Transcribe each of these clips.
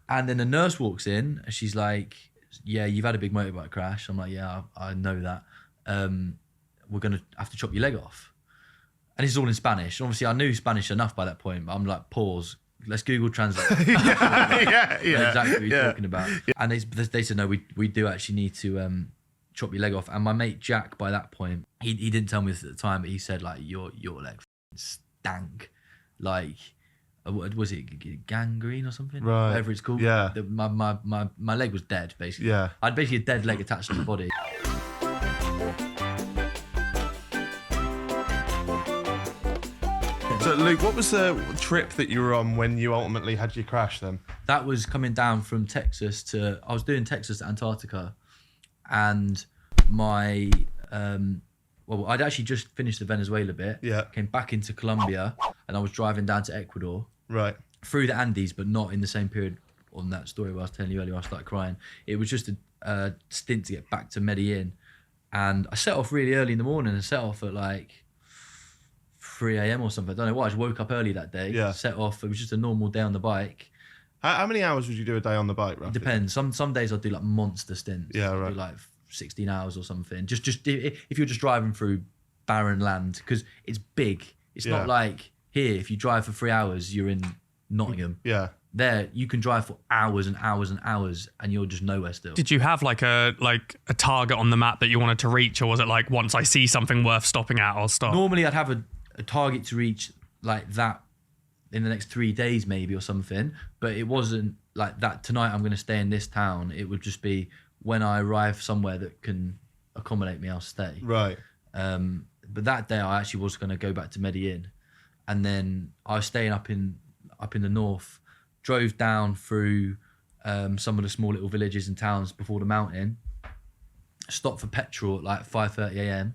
And then the nurse walks in and she's like, yeah, you've had a big motorbike crash. I'm like, yeah, I know that. We're going to have to chop your leg off. And it's all in Spanish. Obviously, I knew Spanish enough by that point, but I'm like, pause. Let's Google Translate. yeah. Exactly what you're talking about. Yeah. And they said, no, we do actually need to chop your leg off. And my mate Jack, by that point, he didn't tell me this at the time, but he said, like, your leg stank. Like, what was it, gangrene or something? Right. Whatever it's called. Yeah. My leg was dead, basically. Yeah. I had basically a dead leg attached to the body. So, Luke, what was the trip that you were on when you ultimately had your crash then? That was coming down from Texas to... I was doing Texas to Antarctica. And my... well, I'd actually just finished the Venezuela bit. Yeah. Came back into Colombia. And I was driving down to Ecuador. Right. Through the Andes, but not in the same period on that story where I was telling you earlier I started crying. It was just a stint to get back to Medellin. And I set off really early in the morning and set off at like 3 a.m. or something. I don't know why. I just woke up early that day. Yeah. Set off. It was just a normal day on the bike. How many hours would you do a day on the bike, roughly? It depends. Some days I'll do like monster stints. Yeah, right. I'll do like 16 hours or something. Just if you're just driving through barren land, because it's big. It's not like here, if you drive for 3 hours, you're in Nottingham. Yeah. There, you can drive for hours and hours and hours, and you're just nowhere still. Did you have like a target on the map that you wanted to reach, or was it like once I see something worth stopping at, I'll stop? Normally, I'd have a target to reach like that in the next 3 days, maybe, or something. But it wasn't like that. Tonight, I'm going to stay in this town. It would just be when I arrive somewhere that can accommodate me, I'll stay. Right. But that day, I actually was going to go back to Medellin, and then I was staying up in the north. Drove down through some of the small little villages and towns before the mountain, stopped for petrol at like 5:30 a.m.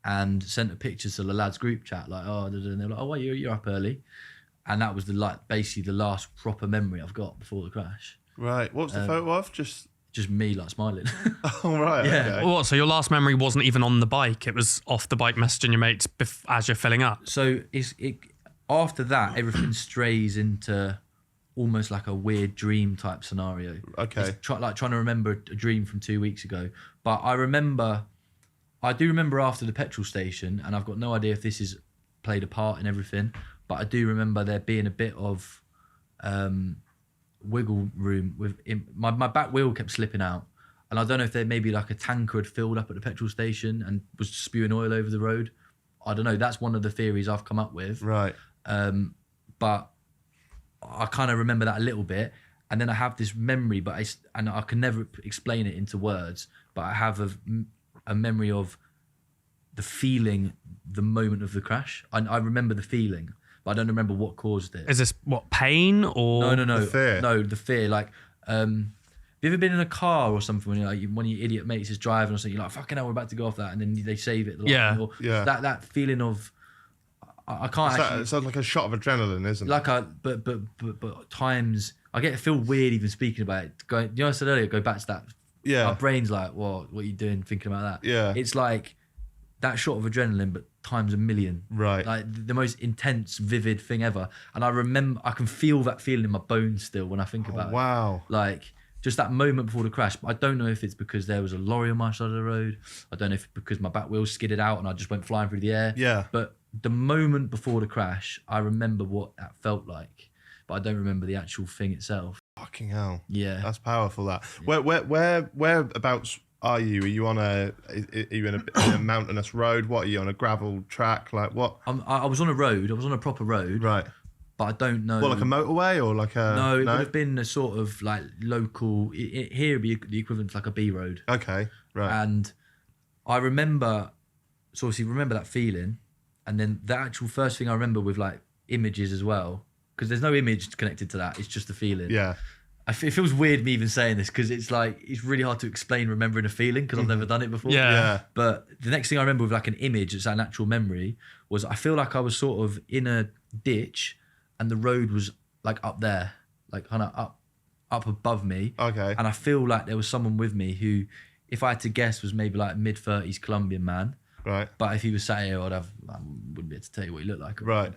and sent a picture to the lads group chat like, oh, and they're like, oh, well, you're up early. And that was basically the last proper memory I've got before the crash. Right. What was the photo of? Just me like smiling. Oh, right. Yeah. Okay. What, so your last memory wasn't even on the bike, it was off the bike messaging your mates as you're filling up? So after that, everything strays into almost like a weird dream type scenario. Okay. It's trying to remember a dream from 2 weeks ago. But I do remember after the petrol station, and I've got no idea if this has played a part in everything, but I do remember there being a bit of wiggle room my back wheel kept slipping out. And I don't know if there maybe like a tanker had filled up at the petrol station and was spewing oil over the road. I don't know. That's one of the theories I've come up with. Right. But I kind of remember that a little bit, and then I have this memory, and I can never explain it into words, but I have a memory of the feeling, the moment of the crash. I remember the feeling, but I don't remember what caused it. Is this what, pain or? No. The fear? No, the fear. Like, have you ever been in a car or something when one of your idiot mates is driving or something, you're like, fucking hell, we're about to go off that, and then they save it. Or that feeling of, I can't actually... It sounds like a shot of adrenaline, isn't it? But times I feel weird even speaking about it. I said earlier, go back to that. Yeah. My brain's like, what are you doing thinking about that? Yeah. It's like that shot of adrenaline, but times a million. Right. Like the most intense, vivid thing ever. And I can feel that feeling in my bones still when I think about it. Wow. Like just that moment before the crash. But I don't know if it's because there was a lorry on my side of the road. I don't know if it's because my back wheel skidded out and I just went flying through the air. Yeah. But the moment before the crash, I remember what that felt like, but I don't remember the actual thing itself. Fucking hell. Yeah. That's powerful, that. Yeah. Whereabouts are you? Are you on are you in a mountainous road? What, are you on a gravel track? Like what? I was on a road. I was on a proper road. Right. But I don't know. What, like a motorway or like a... No, it would have been a sort of like local... Here would be the equivalent to like a B road. Okay, right. And I remember... So obviously remember that feeling. And then the actual first thing I remember with like images as well, because there's no image connected to that. It's just a feeling. Yeah. It feels weird me even saying this because it's like, it's really hard to explain remembering a feeling because I've never done it before. Yeah. But the next thing I remember with like an image, it's an actual memory, was I feel like I was sort of in a ditch and the road was like up there, like kind of up above me. Okay. And I feel like there was someone with me who, if I had to guess, was maybe like mid-30s Colombian man. Right. But if he was sat here, I wouldn't be able to tell you what he looked like. Right.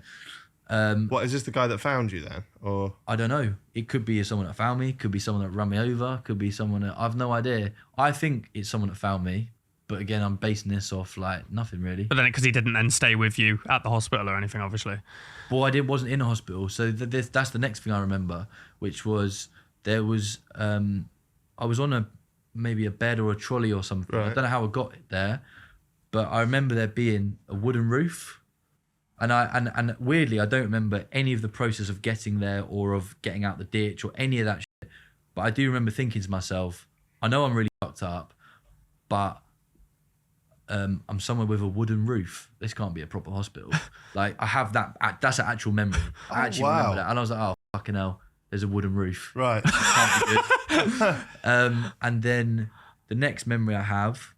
What is this the guy that found you then, or I don't know. It could be someone that found me. Could be someone that ran me over. Could be someone that I've no idea. I think it's someone that found me. But again, I'm basing this off like nothing really. But then because he didn't then stay with you at the hospital or anything, obviously. Well, wasn't in a hospital. So that's the next thing I remember, which was there was I was on maybe a bed or a trolley or something. Right. I don't know how I got it there, but I remember there being a wooden roof. And weirdly, I don't remember any of the process of getting there or of getting out the ditch or any of that shit. But I do remember thinking to myself, I know I'm really fucked up, but I'm somewhere with a wooden roof. This can't be a proper hospital. Like I have that. That's an actual memory. I actually remember that, and I was like, oh fucking hell, there's a wooden roof. right? Can't be good. And then the next memory I have,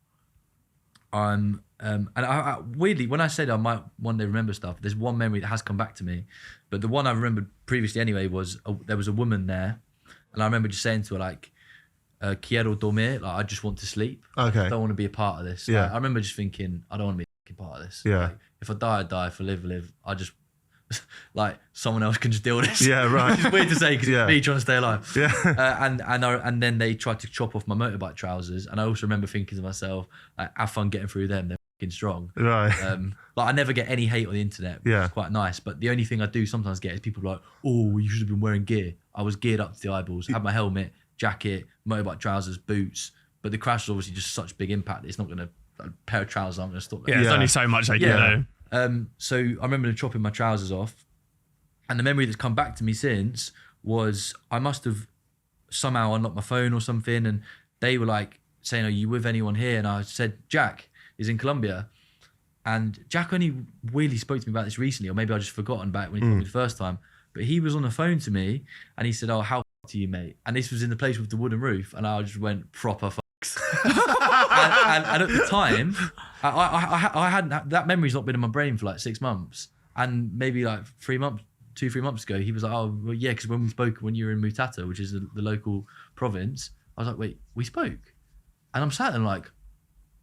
and I weirdly, when I said I might one day remember stuff, there's one memory that has come back to me, but the one I remembered previously anyway was there was a woman there, and I remember just saying to her like, quiero dormir, like I just want to sleep. Okay. I don't want to be a part of this. Yeah. Like, I remember just thinking, I don't want to be a part of this. Yeah. Like, if I die, I die. If I live, I live. I just like someone else can just deal with this. Yeah, right. It's weird to say because Yeah. it's me trying to stay alive. Yeah. And then they tried to chop off my motorbike trousers, and I also remember thinking to myself, like, have fun getting through them. They're fucking strong. Right. Like I never get any hate on the internet, which Yeah. is quite nice. But the only thing I do sometimes get is people like, "Oh, you should have been wearing gear." I was geared up to the eyeballs. Had my helmet, jacket, motorbike trousers, boots. But the crash was obviously just such big impact. It's not going to a pair of trousers aren't going to stop that. Yeah, there's Yeah. only so much they can do. So I remember them chopping my trousers off, and the memory that's come back to me since was I must have somehow unlocked my phone or something, and they were like saying, "Are you with anyone here?" And I said, "Jack is in Colombia." And Jack only weirdly spoke to me about this recently, or maybe I just forgotten about it when he told me the first time. But he was on the phone to me, and he said, "Oh, how to you, mate?" And this was in the place with the wooden roof, and I just went proper fucks. and at the time, I hadn't that memory's not been in my brain for like 6 months, and maybe like 3 months, 2-3 months ago, he was like, "Oh, well, yeah," because when we spoke when you were in Amputate, which is the local province, I was like, "Wait, we spoke," and I'm sat there like,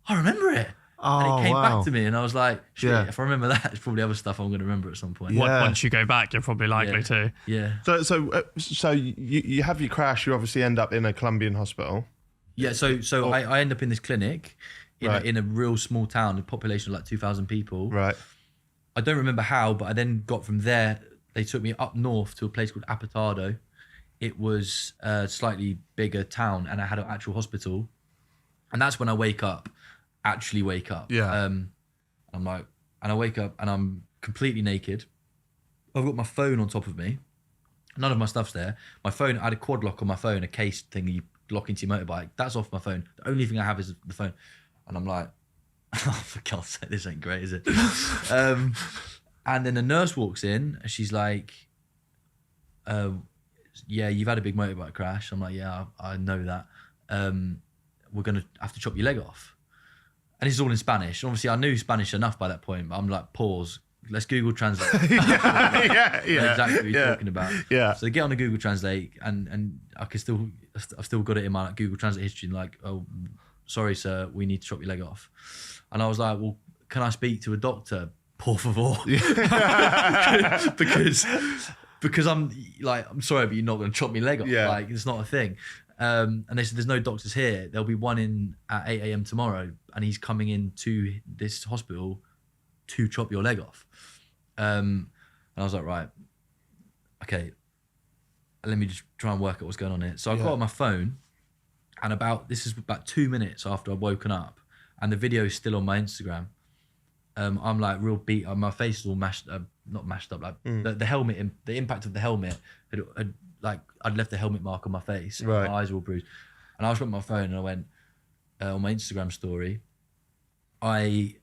I remember it. And it came back to me, and I was like, shit, Yeah. if I remember that, it's probably other stuff I'm going to remember at some point. Yeah. Once you go back, you're probably likely to. Yeah. So you have your crash. You obviously end up in a Colombian hospital. Yeah, so I end up in this clinic Right. in a real small town, a population of like 2,000 people. Right. I don't remember how, but I then got from there, they took me up north to a place called Amputate. It was a slightly bigger town, and I had an actual hospital. And that's when I actually wake up. Yeah. I'm like, and I wake up and I'm completely naked. I've got my phone on top of me. None of my stuff's there. My phone, I had a quad lock on my phone, a case thing you lock into your motorbike. That's off my phone. The only thing I have is the phone. And I'm like, oh, for God's sake, this ain't great, is it? And then the nurse walks in and she's like, yeah, you've had a big motorbike crash. I'm like, yeah, I know that. We're going to have to chop your leg off. And it's all in Spanish. Obviously, I knew Spanish enough by that point, but I'm like, pause. Let's Google Translate. yeah. Exactly what you're talking about. Yeah. So they get on the Google Translate, and I've still got it in my like, Google Translate history. And like, oh, sorry, sir, we need to chop your leg off. And I was like, well, can I speak to a doctor? Por favor. because I'm like, I'm sorry, but you're not going to chop my leg off. Yeah. Like, it's not a thing. And they said, there's no doctors here. There'll be one in at 8 a.m. tomorrow, and he's coming into this hospital to chop your leg off. And I was like, right, okay, let me just try and work out what's going on here. So I got on my phone, and this is about 2 minutes after I've woken up, and the video is still on my Instagram. I'm like real beat. My face is all not mashed up. Like the helmet, the impact of the helmet had like I'd left a helmet mark on my face. Right. My eyes were all bruised, and I was on my phone and I went on my Instagram story. I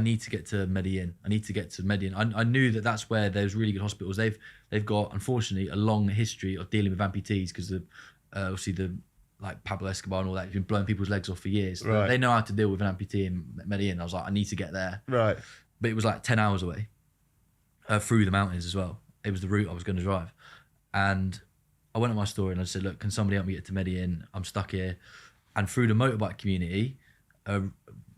need to get to Medellin. I knew that's where there's really good hospitals. They've got, unfortunately, a long history of dealing with amputees because obviously the like Pablo Escobar and all that, he's been blowing people's legs off for years. Right. They know how to deal with an amputee in Medellin. I was like, I need to get there. Right. But it was like 10 hours away through the mountains as well. It was the route I was going to drive. And I went on my story and I said, look, can somebody help me get to Medellin? I'm stuck here. And through the motorbike community,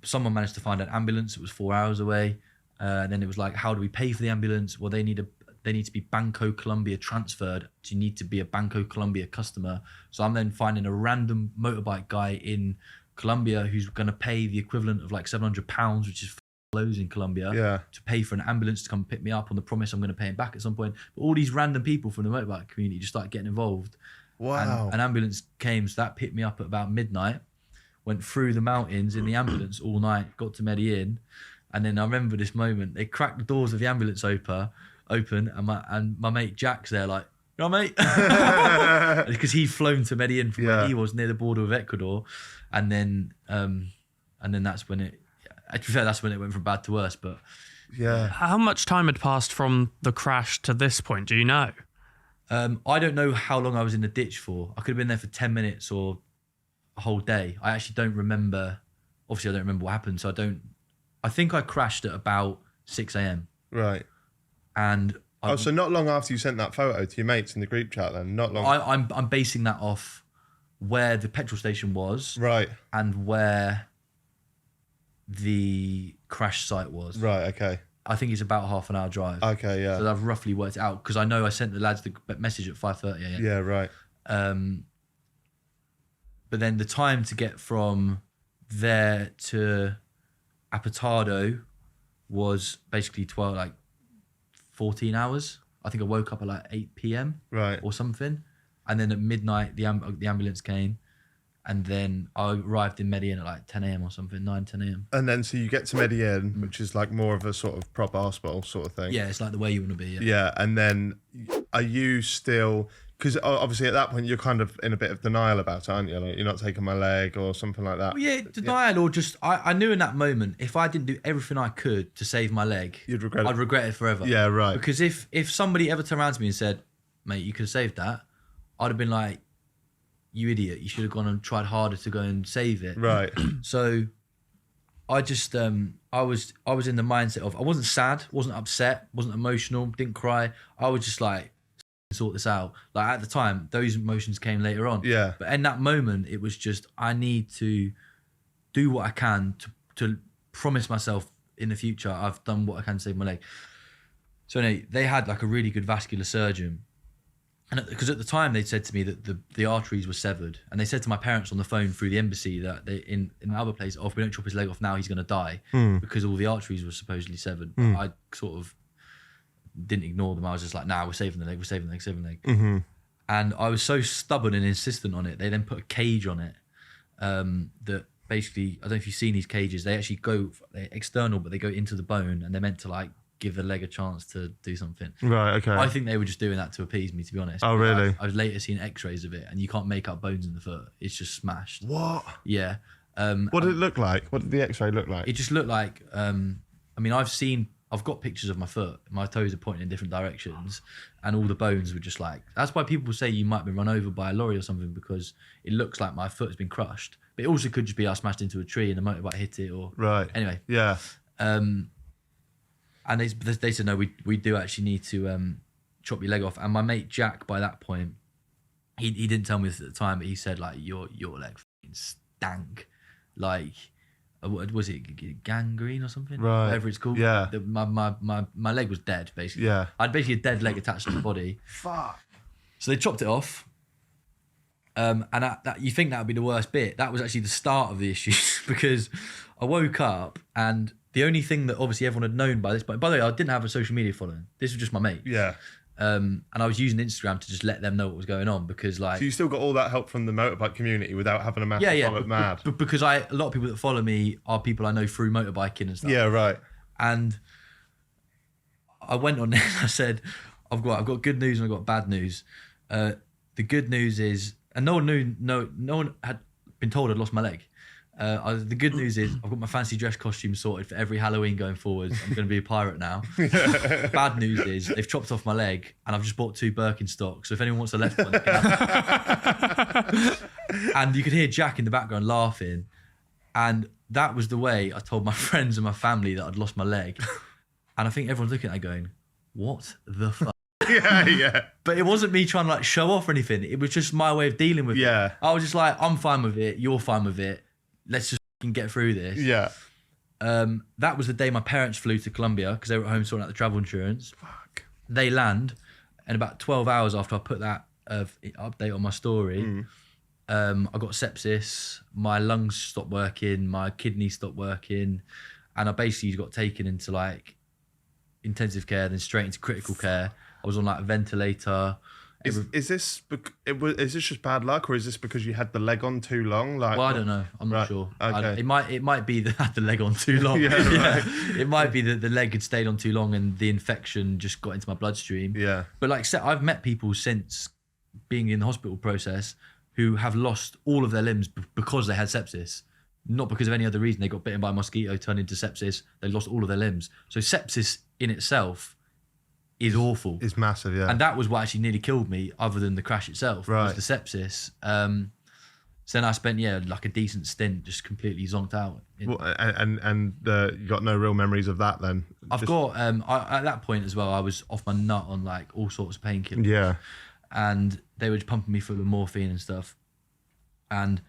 someone managed to find an ambulance. It was 4 hours away. And then it was like, how do we pay for the ambulance? Well, they need they need to be Banco Colombia transferred. So you need to be a Banco Colombia customer. So I'm then finding a random motorbike guy in Colombia who's going to pay the equivalent of like £700, which is loads in Colombia, to pay for an ambulance to come pick me up on the promise I'm going to pay him back at some point. But all these random people from the motorbike community just started getting involved. Wow. And an ambulance came, so that picked me up at about midnight, went through the mountains in the ambulance all night, got to Medellin. And then I remember this moment, they cracked the doors of the ambulance open and my mate Jack's there like, you know, mate? Because he'd flown to Medellin from where he was near the border of Ecuador. And then that's when it, to be fair, that's when it went from bad to worse. But yeah. How much time had passed from the crash to this point? Do you know? I don't know how long I was in the ditch for. I could have been there for 10 minutes or a whole day. I actually don't remember. Obviously, I don't remember what happened. So I think I crashed at about 6 a.m. Right. And so not long after you sent that photo to your mates in the group chat then? Not long. I'm basing that off where the petrol station was. Right. And where the crash site was. Right, okay. I think it's about half an hour drive. Okay, yeah. So I've roughly worked it out because I know I sent the lads the message at 5:30 a.m. Yeah, right. But then the time to get from there to Amputado was basically 14 hours. I think I woke up at like 8 p.m. Right. or something. And then at midnight, the ambulance came. And then I arrived in Medellin at like 10 a.m. or something, 10 a.m. And then so you get to Medellin, which is like more of a sort of proper hospital sort of thing. Yeah, it's like the way you want to be. Yeah, and then are you still... Because obviously at that point you're kind of in a bit of denial about it, aren't you? Like, you're not taking my leg or something like that. Well, yeah, denial or just... I knew in that moment, if I didn't do everything I could to save my leg, I'd regret it forever. Yeah, right. Because if somebody ever turned around to me and said, mate, you could have saved that, I'd have been like, you idiot, you should have gone and tried harder to go and save it. Right. So I just I was in the mindset of, I wasn't sad, wasn't upset, wasn't emotional, didn't cry. I was just like, sort this out. Like at the time, those emotions came later on. Yeah. But in that moment, it was just, I need to do what I can to promise myself in the future I've done what I can to save my leg. So anyway, they had like a really good vascular surgeon. And because at the time they said to me that the arteries were severed, and they said to my parents on the phone through the embassy that they in the other place, if we don't chop his leg off now, he's going to die because all the arteries were supposedly severed. But I sort of didn't ignore them. I was just like, nah, we're saving the leg, we're saving the leg, saving the leg. Mm-hmm. And I was so stubborn and insistent on it. They then put a cage on it that basically, I don't know if you've seen these cages. They actually they're external, but they go into the bone, and they're meant to like give the leg a chance to do something. Right, okay. I think they were just doing that to appease me, to be honest. Oh, really? I've later seen x-rays of it, and you can't make up bones in the foot. It's just smashed. What? Yeah. What did it look like? What did the x-ray look like? It just looked like, I mean, I've got pictures of my foot. My toes are pointing in different directions, and all the bones were just like, that's why people say you might have been run over by a lorry or something, because it looks like my foot has been crushed. But it also could just be I smashed into a tree and the motorbike hit it, or... Right. Anyway. Yeah. And they said, no, we do actually need to chop your leg off. And my mate Jack, by that point, he didn't tell me this at the time, but he said, like, your leg fucking stank. Like, what was it, gangrene or something? Right. Whatever it's called. Yeah. My leg was dead, basically. Yeah. I had basically a dead leg attached to the body. Fuck. So they chopped it off. And that you think that would be the worst bit. That was actually the start of the issues, because I woke up and... The only thing that obviously everyone had known by this, but by the way, I didn't have a social media following. This was just my mate. Yeah. And I was using Instagram to just let them know what was going on, because like... So you still got all that help from the motorbike community without having a massive follow mad? Because a lot of people that follow me are people I know through motorbiking and stuff. Yeah, right. And I went on there and I said, I've got good news and I've got bad news. The good news is, and no one had been told I'd lost my leg. The good news is I've got my fancy dress costume sorted for every Halloween going forward. I'm going to be a pirate now. Bad news is they've chopped off my leg and I've just bought 2 Birkenstocks. So if anyone wants a left one, they can have it. And you could hear Jack in the background laughing. And that was the way I told my friends and my family that I'd lost my leg. And I think everyone's looking at it going, what the fuck? Yeah. But it wasn't me trying to like show off or anything. It was just my way of dealing with it. I was just like, I'm fine with it. You're fine with it. Let's just get through this. Yeah. That was the day my parents flew to Colombia because they were at home sorting out the travel insurance. Fuck. they land, and about 12 hours after I put that update on my story, I got sepsis, my lungs stopped working, my kidneys stopped working, and I basically got taken into like intensive care, then straight into critical care. I was on like a ventilator. Is this just bad luck, or is this because you had the leg on too long? Like, well, I don't know. I'm not sure. Okay. It might be that I had the leg on too long. Right. It might be that the leg had stayed on too long and the infection just got into my bloodstream. Yeah. But like I said, I've met people since being in the hospital process who have lost all of their limbs because they had sepsis. Not because of any other reason. They got bitten by a mosquito, turned into sepsis. They lost all of their limbs. So sepsis in itself is awful. It's massive, yeah. And that was what actually nearly killed me, other than the crash itself, right. was the sepsis. So then I spent, like a decent stint just completely zonked out. And you got no real memories of that then? I've got, at that point as well, I was off my nut on like all sorts of painkillers. Yeah. And they were just pumping me full of morphine and stuff. And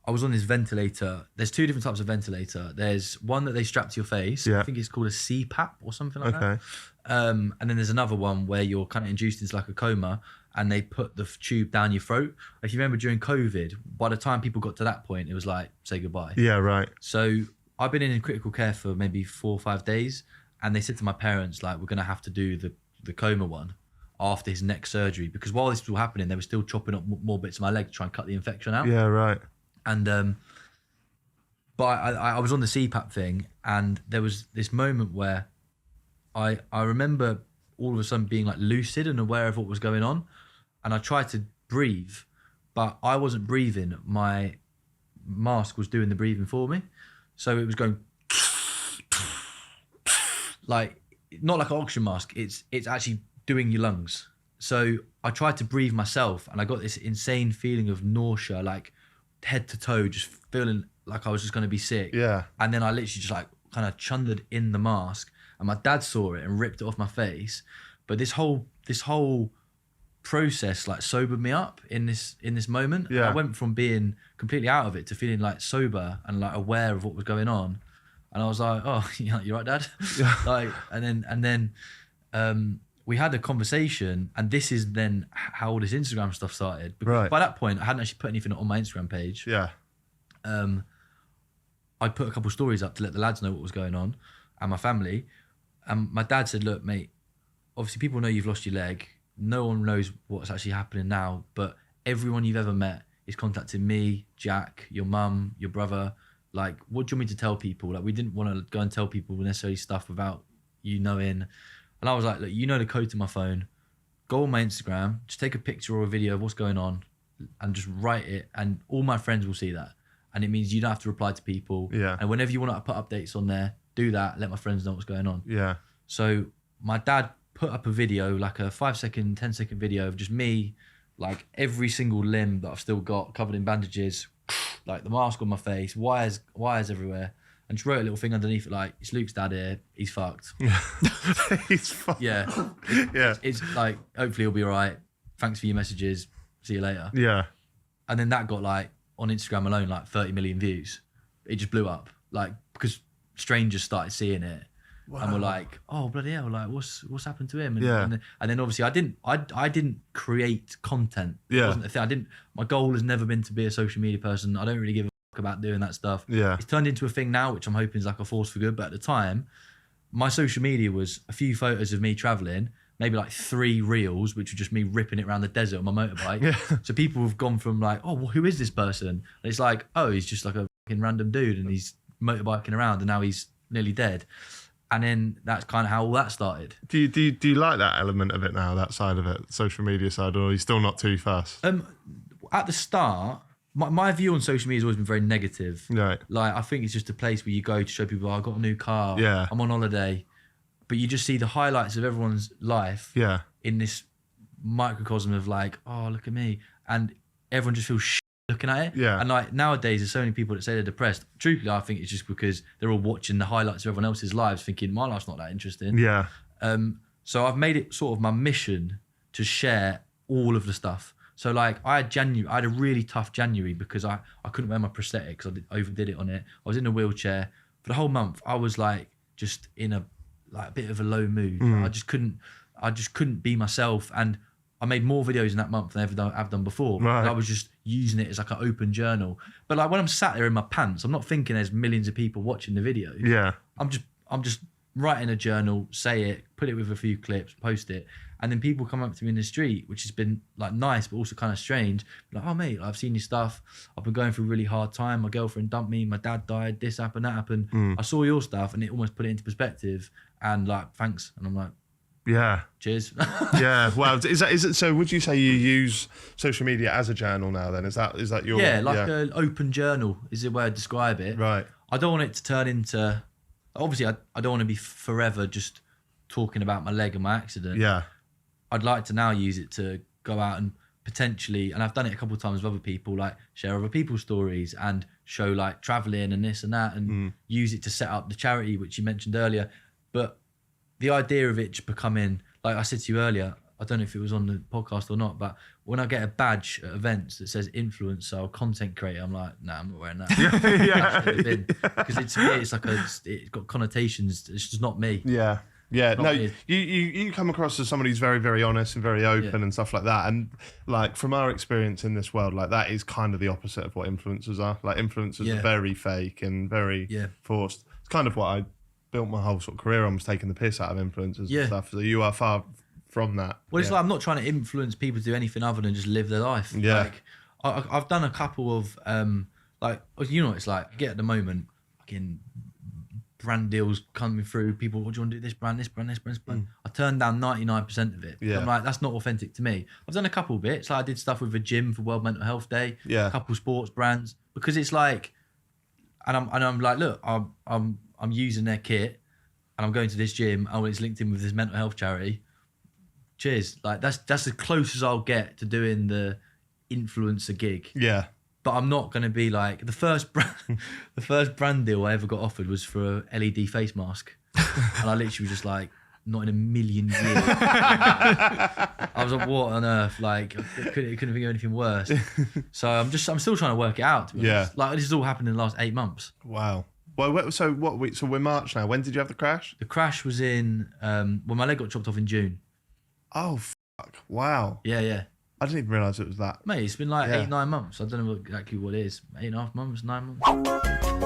I was on this ventilator. There's two different types of ventilator. There's one that they strap to your face. Yeah. I think it's called a CPAP or something like that. Okay. And then there's another one where you're kind of induced into like a coma and they put the tube down your throat. If you remember during COVID, by the time people got to that point, it was like, say goodbye. Yeah, right. So I've been in critical care for maybe 4 or 5 days. And they said to my parents, like, we're going to have to do the coma one after his next surgery. Because while this was all happening, they were still chopping up more bits of my leg to try and cut the infection out. Yeah, right. And but I was on the CPAP thing, and there was this moment where I remember all of a sudden being like lucid and aware of what was going on, and I tried to breathe, but I wasn't breathing. My mask was doing the breathing for me, so it was going like, not like an oxygen mask. It's actually doing your lungs. So I tried to breathe myself, and I got this insane feeling of nausea, like head to toe, just feeling like I was just going to be sick. Yeah. And then I literally just like kind of chundered in the mask, and my dad saw it and ripped it off my face. But this whole process like sobered me up in this moment. Yeah. I went from being completely out of it to feeling like sober and like aware of what was going on. And I was like, oh, you're right, Dad. Yeah. Like, and then we had a conversation, and this is then how all this Instagram stuff started. Because right. by that point, I hadn't actually put anything on my Instagram page. Yeah. I put a couple stories up to let the lads know what was going on and my family. And my dad said, look, mate, obviously people know you've lost your leg. No one knows what's actually happening now, but everyone you've ever met is contacting me, Jack, your mum, your brother. Like, what do you want me to tell people? Like, we didn't want to go and tell people necessarily stuff without you knowing. And I was like, look, you know the code to my phone. Go on my Instagram, just take a picture or a video of what's going on and just write it, and all my friends will see that. And it means you don't have to reply to people. Yeah. And whenever you want to put updates on there, do that. Let my friends know what's going on. Yeah. So my dad put up a video, like a 5-second, 10-second video of just me, like every single limb that I've still got covered in bandages, like the mask on my face, wires everywhere. And just wrote a little thing underneath it like, it's Luke's dad here, he's fucked. He's fucked. Yeah. Yeah. It's like, hopefully he'll be all right. Thanks for your messages. See you later. Yeah. And then that got like, on Instagram alone, like 30 million views. It just blew up. Like, because strangers started seeing it. Wow. And were like, oh, bloody hell, like what's happened to him? And, yeah. and then obviously I didn't create content. Yeah. It wasn't a thing. My goal has never been to be a social media person. I don't really give a fuck about doing that stuff. Yeah. It's turned into a thing now, which I'm hoping is like a force for good. But at the time, my social media was a few photos of me traveling, maybe like 3 reels, which were just me ripping it around the desert on my motorbike. Yeah. So people have gone from like, oh, well, who is this person? And it's like, oh, he's just like a fucking random dude and he's motorbiking around and now he's nearly dead. And then that's kind of how all that started. Do you like that element of it now, that side of it, social media side, or are you still not too fast? At the start, my view on social media has always been very negative. Right. Like, I think it's just a place where you go to show people, oh, I got a new car. Yeah. I'm on holiday. But you just see the highlights of everyone's life. Yeah. In this microcosm of like, oh, look at me. And everyone just feels shit looking at it. Yeah. And like nowadays, there's so many people that say they're depressed. Truthfully, I think it's just because they're all watching the highlights of everyone else's lives thinking, my life's not that interesting. Yeah. So I've made it sort of my mission to share all of the stuff. So like I had a really tough January because I couldn't wear my prosthetic because I overdid it on it. I was in a wheelchair. For the whole month, I was like just in a bit of a low mood. I just couldn't. I just couldn't be myself, and I made more videos in that month than I've done before. Right. I was just using it as like an open journal. But like when I'm sat there in my pants, I'm not thinking there's millions of people watching the video. Yeah. I'm just writing a journal, say it, put it with a few clips, post it, and then people come up to me in the street, which has been like nice but also kind of strange. Like, oh mate, I've seen your stuff. I've been going through a really hard time. My girlfriend dumped me. My dad died. This happened. That happened. I saw your stuff, and it almost put it into perspective. And like, thanks. And I'm like, yeah. cheers. Yeah. Well, is it? So would you say you use social media as a journal now? Then is that your an open journal is the way I describe it. Right. I don't want it to turn into. Obviously, I don't want to be forever just talking about my leg and my accident. Yeah. I'd like to now use it to go out and potentially, and I've done it a couple of times with other people, like share other people's stories and show like traveling and this and that, and use it to set up the charity, which you mentioned earlier. But the idea of it just becoming, like I said to you earlier, I don't know if it was on the podcast or not, but when I get a badge at events that says influencer or content creator, I'm like, nah, I'm not wearing that. Because it's like it's got connotations. It's just not me. Yeah. Yeah, no, me. you come across as somebody who's very, very honest and very open and stuff like that. And like from our experience in this world, like that is kind of the opposite of what influencers are. Like influencers are very fake and very forced. It's kind of what I built my whole sort of career on, was taking the piss out of influencers and stuff. So you are far from that. Well, it's like I'm not trying to influence people to do anything other than just live their life. Yeah. Like I've done a couple of like, you know what it's like. I get at the moment fucking brand deals coming through. People, what do you want to do? This brand, this brand, this brand, this brand. I turned down 99% of it. Yeah. I'm like, that's not authentic to me. I've done a couple of bits. Like I did stuff with a gym for World Mental Health Day. Yeah. A couple of sports brands, because it's like, and I'm like, look, I'm using their kit, and I'm going to this gym. Oh, it's linked in with this mental health charity. Cheers. Like that's as close as I'll get to doing the influencer gig. Yeah. But I'm not going to be like the first brand deal I ever got offered was for a LED face mask, and I literally was just like, not in a million years. I was like, what on earth? Like, I couldn't think of anything worse. So I'm still trying to work it out. To be honest. Like this has all happened in the last 8 months. Wow. Well, so we're March now. When did you have the crash? The crash was in when my leg got chopped off in June. Oh fuck! Wow. Yeah. I didn't even realise it was that. Mate, it's been like 8-9 months. I don't know exactly what it is. 8.5 months, 9 months.